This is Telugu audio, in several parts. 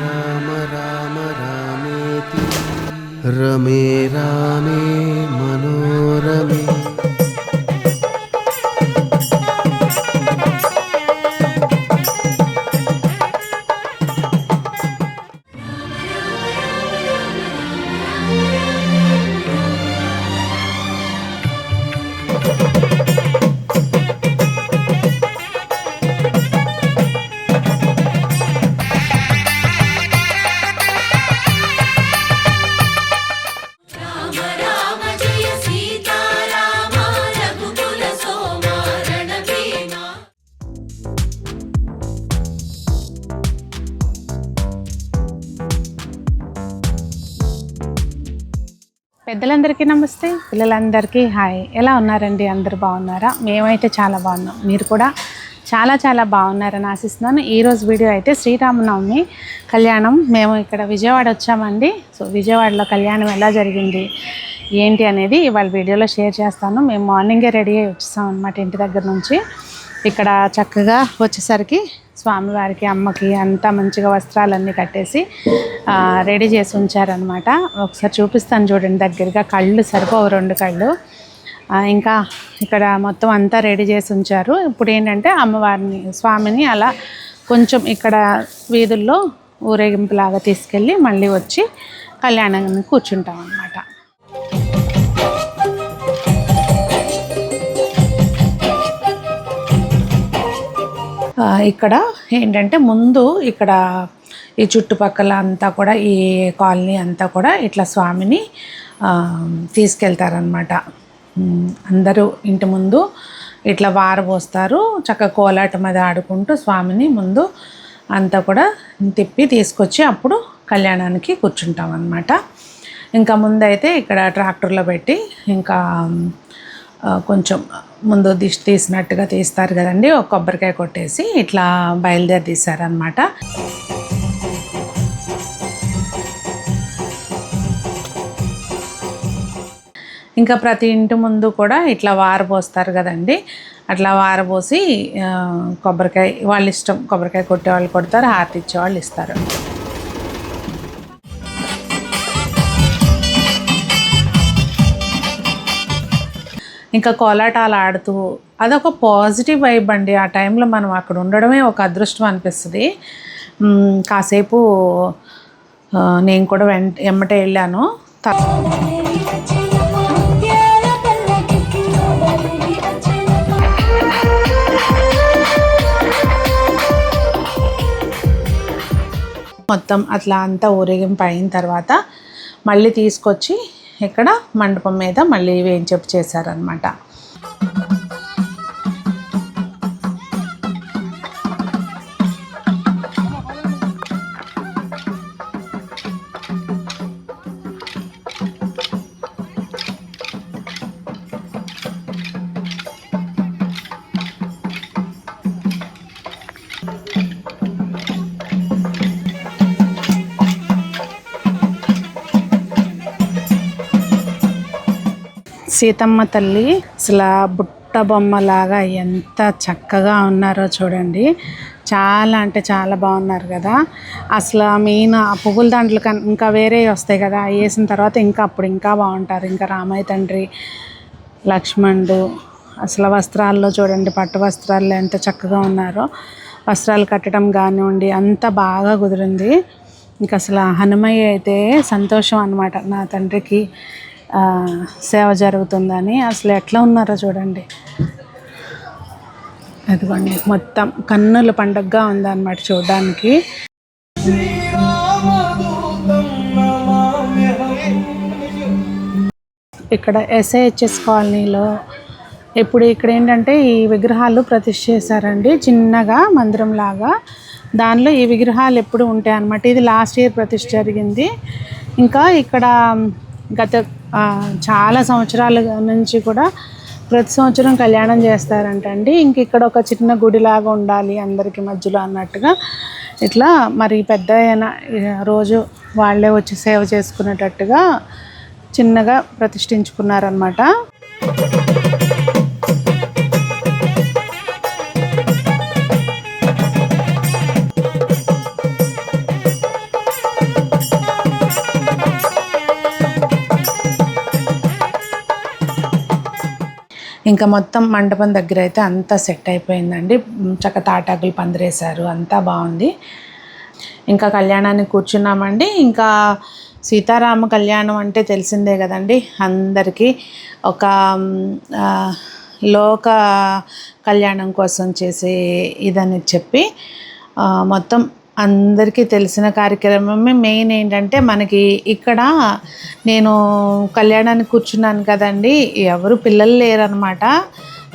రామ రామ రామేతి రమే రామే మనోరమే. పెద్దలందరికీ నమస్తే, పిల్లలందరికీ హాయ్. ఎలా ఉన్నారండి? అందరూ బాగున్నారా? మేమైతే చాలా బాగున్నాం. మీరు కూడా చాలా చాలా బాగున్నారని ఆశిస్తున్నాను. ఈరోజు వీడియో అయితే శ్రీరామనవమి కళ్యాణం. మేము ఇక్కడ విజయవాడ వచ్చామండి. సో విజయవాడలో కళ్యాణం ఎలా జరిగింది ఏంటి అనేది ఇవాళ వీడియోలో షేర్ చేస్తాను. మేము మార్నింగే రెడీ అయ్యి వచ్చేసాం అనమాట ఇంటి దగ్గర నుంచి. ఇక్కడ చక్కగా వచ్చేసరికి స్వామివారికి అమ్మకి అంతా మంచిగా వస్త్రాలన్నీ కట్టేసి రెడీ చేసి ఉంచారనమాట. ఒకసారి చూపిస్తాను చూడండి దగ్గరగా. కళ్ళు సరిపోవు, 2 కళ్ళు. ఇంకా ఇక్కడ మొత్తం అంతా రెడీ చేసి ఉంచారు. ఇప్పుడు ఏంటంటే అమ్మవారిని స్వామిని అలా కొంచెం ఇక్కడ వీధుల్లో ఊరేగింపులాగా తీసుకెళ్ళి మళ్ళీ వచ్చి కళ్యాణాన్ని కూర్చుంటాం అన్నమాట. ఇక్కడ ఏంటంటే ముందు ఇక్కడ ఈ చుట్టుపక్కల అంతా కూడా ఈ కాలనీ అంతా కూడా ఇట్లా స్వామిని తీసుకెళ్తారనమాట. అందరూ ఇంటి ముందు ఇట్లా వారబోస్తారు. చక్కగా కోలాటం అది ఆడుకుంటూ స్వామిని ముందు అంతా కూడా తిప్పి తీసుకొచ్చి అప్పుడు కళ్యాణానికి కూర్చుంటాం అన్నమాట. ఇంకా ముందైతే ఇక్కడ ట్రాక్టర్లో పెట్టి ఇంకా కొంచెం ముందు దిష్టి తీసినట్టుగా తీస్తారు కదండి, ఒక కొబ్బరికాయ కొట్టేసి ఇట్లా బయలుదేరి తీశారనమాట. ఇంకా ప్రతి ఇంటి ముందు కూడా ఇట్లా వారబోస్తారు కదండి. అట్లా వారబోసి కొబ్బరికాయ వాళ్ళ ఇష్టం, కొబ్బరికాయ కొట్టే వాళ్ళు కొడతారు, హారతి ఇచ్చే వాళ్ళు ఇస్తారు. ఇంకా కోలాటాలు ఆడుతూ అదొక పాజిటివ్ వైబ్ అండి. ఆ టైంలో మనం అక్కడ ఉండడమే ఒక అదృష్టం అనిపిస్తుంది. కాసేపు నేను కూడా ఎమ్మటే వెళ్ళాను. మొత్తం అట్లా అంతా ఊరేగింపు అయిన తర్వాత మళ్ళీ తీసుకొచ్చి ఇక్కడ మండపం మీద మళ్ళీ వేయించేపు చేశారనమాట. సీతమ్మ తల్లి అసలు బుట్ట బొమ్మలాగా ఎంత చక్కగా ఉన్నారో చూడండి. చాలా అంటే చాలా బాగున్నారు కదా. అసలు మెయిన్ ఆ పువ్వుల దాంట్లో ఇంకా వేరే వస్తాయి కదా, వేసిన తర్వాత ఇంకా అప్పుడు ఇంకా బాగుంటారు. ఇంకా రామయ్య తండ్రి, లక్ష్మణుడు అసలు వస్త్రాల్లో చూడండి, పట్టు వస్త్రాల్లో ఎంత చక్కగా ఉన్నారో. వస్త్రాలు కట్టడం కానివ్వండి అంతా బాగా కుదిరింది. ఇంకా అసలు హనుమయ్య అయితే సంతోషం అన్నమాట, నా తండ్రికి సేవ జరుగుతుందని. అసలు ఎట్లా ఉన్నారో చూడండి. అదిగోండి మొత్తం కన్నుల పండుగగా ఉందన్నమాట చూడడానికి. ఇక్కడ ఎస్ఐహెచ్ఎస్ కాలనీలో ఇప్పుడు ఇక్కడ ఏంటంటే ఈ విగ్రహాలు ప్రతిష్ఠ చేశారండి, చిన్నగా మందిరం లాగా. దానిలో ఈ విగ్రహాలు ఎప్పుడు ఉంటాయి అన్నమాట. ఇది లాస్ట్ ఇయర్ ప్రతిష్ఠ జరిగింది. ఇంకా ఇక్కడ గత చాలా సంవత్సరాల నుంచి కూడా ప్రతి సంవత్సరం కళ్యాణం చేస్తారంటండి. ఇంక ఇక్కడ ఒక చిన్న గుడిలాగా ఉండాలి అందరికీ మధ్యలో అన్నట్టుగా ఇట్లా మరి పెద్ద రోజు వాళ్ళే వచ్చి సేవ చేసుకునేటట్టుగా చిన్నగా ప్రతిష్ఠించుకున్నారనమాట. ఇంకా మొత్తం మండపం దగ్గర అయితే అంతా సెట్ అయిపోయిందండి. చక్క తాటాకులు పందిరేశారు, అంతా బాగుంది. ఇంకా కళ్యాణానికి కూర్చున్నామండి. ఇంకా సీతారామ కళ్యాణం అంటే తెలిసిందే కదండి అందరికీ. ఒక లోక కళ్యాణం కోసం చేసే ఇదని చెప్పి మొత్తం అందరికీ తెలిసిన కార్యక్రమమే. మెయిన్ ఏంటంటే మనకి ఇక్కడ నేను కళ్యాణానికి కూర్చున్నాను కదండి, ఎవరు పిల్లలు లేరనమాట.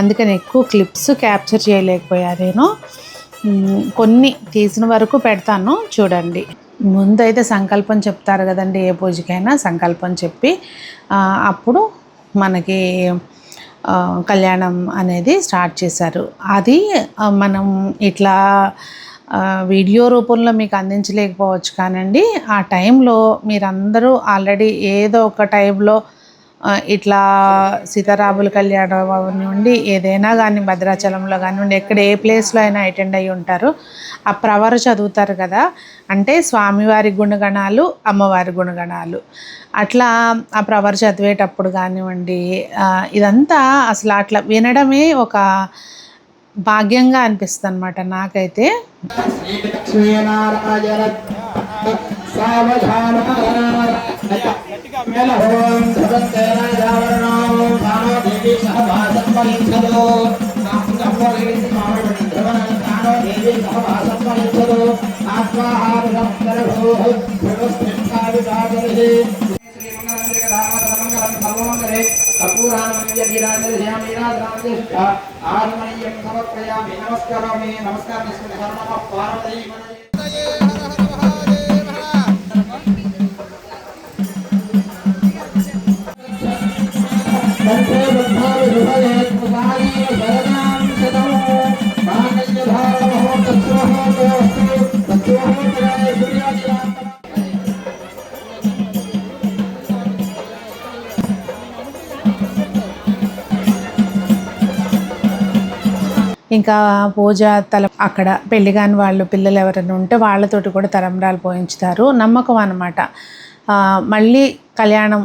అందుకని ఎక్కువ క్లిప్స్ క్యాప్చర్ చేయలేకపోయా నేను. కొన్ని తీసిన వరకు పెడతాను చూడండి. ముందైతే సంకల్పం చెప్తారు కదండి, ఏ పూజకైనా సంకల్పం చెప్పి అప్పుడు మనకి కళ్యాణం అనేది స్టార్ట్ చేశారు. అది మనం ఇట్లా వీడియో రూపంలో మీకు అందించలేకపోవచ్చు కానండి, ఆ టైంలో మీరందరూ ఆల్రెడీ ఏదో ఒక టైంలో ఇట్లా సీతారాముల కళ్యాణం అవనివ్వండి, ఏదైనా కానీ భద్రాచలంలో కానివ్వండి, ఎక్కడ ఏ ప్లేస్లో అయినా అటెండ్ అయ్యి ఉంటారు. ఆ ప్రవర చదువుతారు కదా, అంటే స్వామివారి గుణగణాలు, అమ్మవారి గుణగణాలు. అట్లా ఆ ప్రవర చదివేటప్పుడు కానివ్వండి, ఇదంతా అసలు అట్లా వినడమే ఒక భాగ్యంగా అనిపిస్తుంది అనమాట నాకైతే. ఇంకా పూజ అక్కడ పెళ్లి కాని వాళ్ళు పిల్లలు ఎవరైనా ఉంటే వాళ్ళతోటి కూడా తలంబ్రాలు పోయించుతారు. నమ్మకం అన్నమాట. మళ్ళీ కళ్యాణం,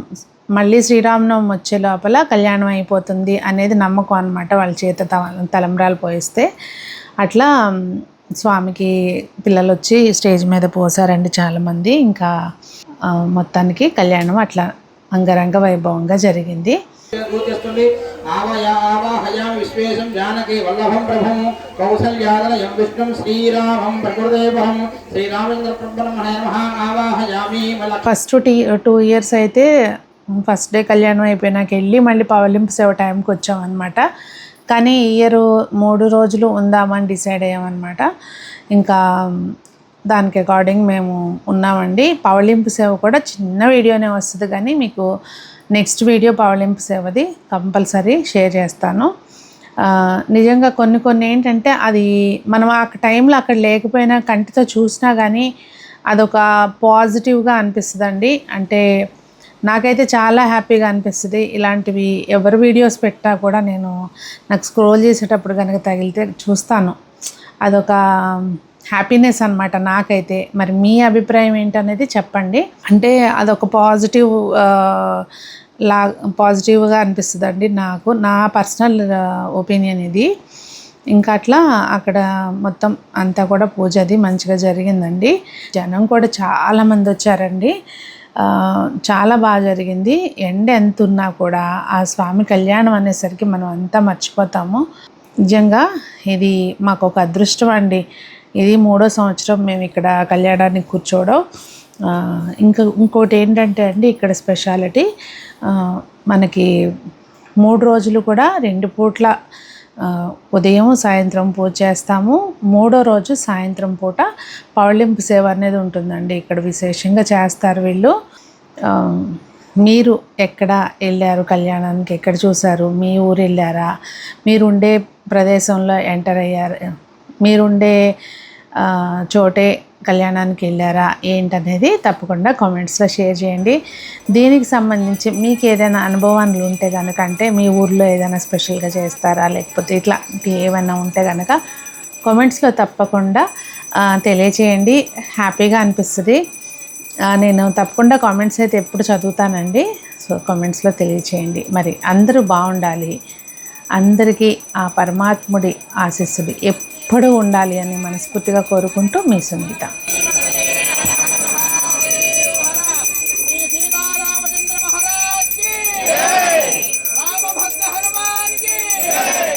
మళ్ళీ శ్రీరామనవమి వచ్చే లోపల కళ్యాణం అయిపోతుంది అనేది నమ్మకం అన్నమాట. వాళ్ళ చేత తలంబ్రాలు పోయిస్తే అట్లా స్వామికి పిల్లలు వచ్చి స్టేజ్ మీద పోసారండి చాలామంది. ఇంకా మొత్తానికి కళ్యాణం అట్లా అంగరంగ వైభవంగా జరిగింది. విశ్వేశం జానకి వల్లభం ప్రభం కౌసల్యాదనయం విష్ణుం శ్రీరామం ప్రకృదేవహం శ్రీరామేంద్ర బ్రహ్మణే నమః ఆవాహయామి. ఫస్ట్ 2 years అయితే ఫస్ట్ డే కళ్యాణం అయిపోయినాక వెళ్ళి మళ్ళీ పవలింపు సేవ టైంకి వచ్చామన్నమాట. కానీ ఈ ఇయర్ 3 రోజులు ఉందామని డిసైడ్ అయ్యామన్నమాట. ఇంకా దానికి అకార్డింగ్ మేము ఉన్నామండి. పవలింపు సేవ కూడా చిన్న వీడియోనే వస్తుంది, కానీ మీకు నెక్స్ట్ వీడియో పవలింపు సేవది కంపల్సరీ షేర్ చేస్తాను. నిజంగా కొన్ని ఏంటంటే అది మనం ఆ టైంలో అక్కడ లేకపోయినా కంటితో చూసినా కానీ అదొక పాజిటివ్గా అనిపిస్తుందండి. అంటే నాకైతే చాలా హ్యాపీగా అనిపిస్తుంది. ఇలాంటివి ఎవరు వీడియోస్ పెట్టా కూడా నాకు స్క్రోల్ చేసేటప్పుడు కనుక తగిలితే చూస్తాను. అదొక హ్యాపీనెస్ అనమాట నాకైతే. మరి మీ అభిప్రాయం ఏంటనేది చెప్పండి. అంటే అదొక పాజిటివ్గా అనిపిస్తుందండి నాకు, నా పర్సనల్ ఒపీనియన్ ఇది. ఇంకా అట్లా అక్కడ మొత్తం అంతా కూడా పూజ అది మంచిగా జరిగిందండి. జనం కూడా చాలామంది వచ్చారండి. చాలా బాగా జరిగింది. ఎండ ఎంత ఉన్నా కూడా ఆ స్వామి కళ్యాణం అనేసరికి మనం అంతా మర్చిపోతాము. నిజంగా ఇది మాకు ఒక అదృష్టం అండి. ఇది 3వ సంవత్సరం మేము ఇక్కడ కళ్యాణానికి కూర్చోవడం. ఇంకోటి ఏంటంటే అండి, ఇక్కడ స్పెషాలిటీ మనకి 3 రోజులు కూడా 2 పూట్ల ఉదయం సాయంత్రం పూజ చేస్తాము. 3వ రోజు సాయంత్రం పూట పవళింపు సేవ అనేది ఉంటుందండి. ఇక్కడ విశేషంగా చేస్తారు వీళ్ళు. మీరు ఎక్కడ వెళ్ళారు కళ్యాణానికి, ఎక్కడ చూసారు, మీ ఊరు వెళ్ళారా, మీరుండే ప్రదేశంలో ఎంటర్ అయ్యారు, మీరుండే చోటే కళ్యాణానికి వెళ్ళారా ఏంటనేది తప్పకుండా కామెంట్స్లో షేర్ చేయండి. దీనికి సంబంధించి మీకు ఏదైనా అనుభవాలు ఉంటే కనుక, అంటే మీ ఊర్లో ఏదైనా స్పెషల్గా చేస్తారా, లేకపోతే ఇట్లాంటి ఏమైనా ఉంటే కనుక కామెంట్స్లో తప్పకుండా తెలియచేయండి. హ్యాపీగా అనిపిస్తుంది. నేను తప్పకుండా కామెంట్స్ అయితే ఎప్పుడు చదువుతానండి. సో కామెంట్స్లో తెలియచేయండి. మరి అందరూ బాగుండాలి, అందరికీ ఆ పరమాత్ముడి ఆశీస్సులు ఎప్పుడూ ఉండాలి అని మనస్ఫూర్తిగా కోరుకుంటూ మీ సునీత. సీతారామచంద్ర మహారాజ్ కి జై, రామభద్ర హనుమాన్ కి జై.